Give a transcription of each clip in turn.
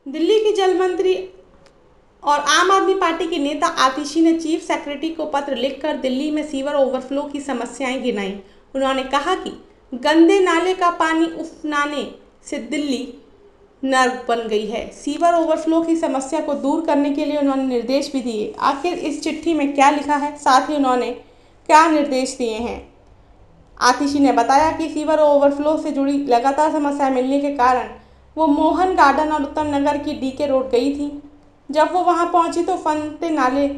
दिल्ली की जल मंत्री और आम आदमी पार्टी के नेता आतिशी ने चीफ सेक्रेटरी को पत्र लिखकर दिल्ली में सीवर ओवरफ्लो की समस्याएं गिनाई। उन्होंने कहा कि गंदे नाले का पानी उफनाने से दिल्ली नर्क बन गई है। सीवर ओवरफ्लो की समस्या को दूर करने के लिए उन्होंने निर्देश भी दिए। आखिर इस चिट्ठी में क्या लिखा है, साथ ही उन्होंने क्या निर्देश दिए हैं। आतिशी ने बताया कि सीवर ओवरफ्लो से जुड़ी लगातार समस्याएं मिलने के कारण वो मोहन गार्डन और उत्तम नगर की डीके रोड गई थी। जब वो वहां पहुंची तो फनते नाले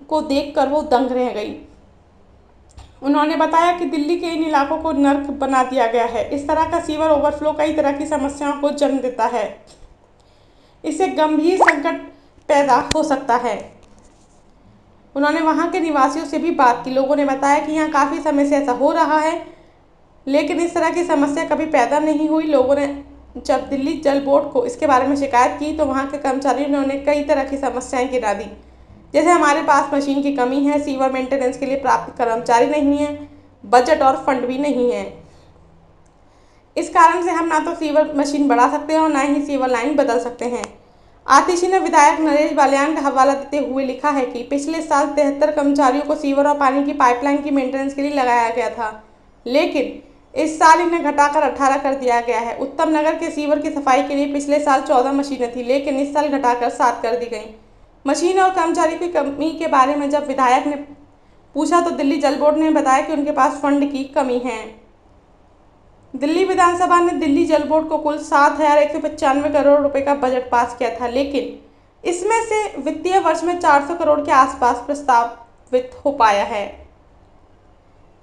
को देखकर वो दंग रह गई। उन्होंने बताया कि दिल्ली के इन इलाकों को नर्क बना दिया गया है। इस तरह का सीवर ओवरफ्लो कई तरह की समस्याओं को जन्म देता है। इससे गंभीर संकट पैदा हो सकता है। उन्होंने वहां के निवासियों से भी बात की। लोगों ने बताया कि यहाँ काफ़ी समय से ऐसा हो रहा है, लेकिन इस तरह की समस्या कभी पैदा नहीं हुई। लोगों ने जब दिल्ली जल बोर्ड को इसके बारे में शिकायत की तो वहाँ के कर्मचारियों ने उन्हें कई तरह की समस्याएं गिना दी, जैसे हमारे पास मशीन की कमी है, सीवर मेंटेनेंस के लिए प्राप्त कर्मचारी नहीं है, बजट और फंड भी नहीं है। इस कारण से हम ना तो सीवर मशीन बढ़ा सकते हैं और ना ही सीवर लाइन बदल सकते हैं। आतिशी ने विधायक नरेश बाल्यान का हवाला देते हुए लिखा है कि पिछले साल 73 कर्मचारियों को सीवर और पानी की पाइपलाइन की मेंटेनेंस के लिए लगाया गया था, लेकिन इस साल इन्हें घटाकर 18 कर दिया गया है। उत्तम नगर के सीवर की सफाई के लिए पिछले साल 14 मशीनें थी, लेकिन इस साल घटाकर 7 कर दी गई। मशीन और कर्मचारी की कमी के बारे में जब विधायक ने पूछा तो दिल्ली जल बोर्ड ने बताया कि उनके पास फंड की कमी है। दिल्ली विधानसभा ने दिल्ली जल बोर्ड को कुल 7,195 करोड़ रुपए का बजट पास किया था, लेकिन इसमें से वित्तीय वर्ष में 400 करोड़ के आसपास प्रस्तावित हो पाया है।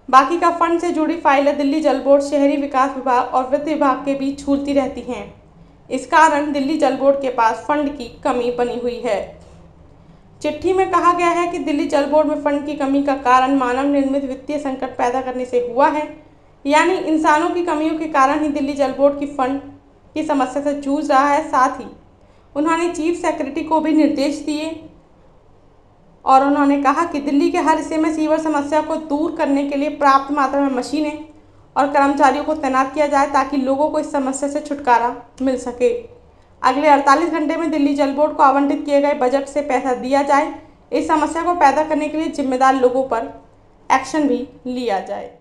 बाकी का फंड से जुड़ी फाइलें दिल्ली जल बोर्ड, शहरी विकास विभाग और वित्त विभाग के बीच झूलती रहती हैं। इस कारण दिल्ली जल बोर्ड के पास फंड की कमी बनी हुई है। चिट्ठी में कहा गया है कि दिल्ली जल बोर्ड में फंड की कमी का कारण मानव निर्मित वित्तीय संकट पैदा करने से हुआ है, यानी इंसानों की कमियों के कारण ही दिल्ली जल बोर्ड की फंड की समस्या से जूझ रहा है। साथ ही उन्होंने चीफ सेक्रेटरी को भी निर्देश दिए और उन्होंने कहा कि दिल्ली के हर हिस्से में सीवर समस्या को दूर करने के लिए पर्याप्त मात्रा में मशीनें और कर्मचारियों को तैनात किया जाए ताकि लोगों को इस समस्या से छुटकारा मिल सके। अगले 48 घंटे में दिल्ली जल बोर्ड को आवंटित किए गए बजट से पैसा दिया जाए। इस समस्या को पैदा करने के लिए जिम्मेदार लोगों पर एक्शन भी लिया जाए।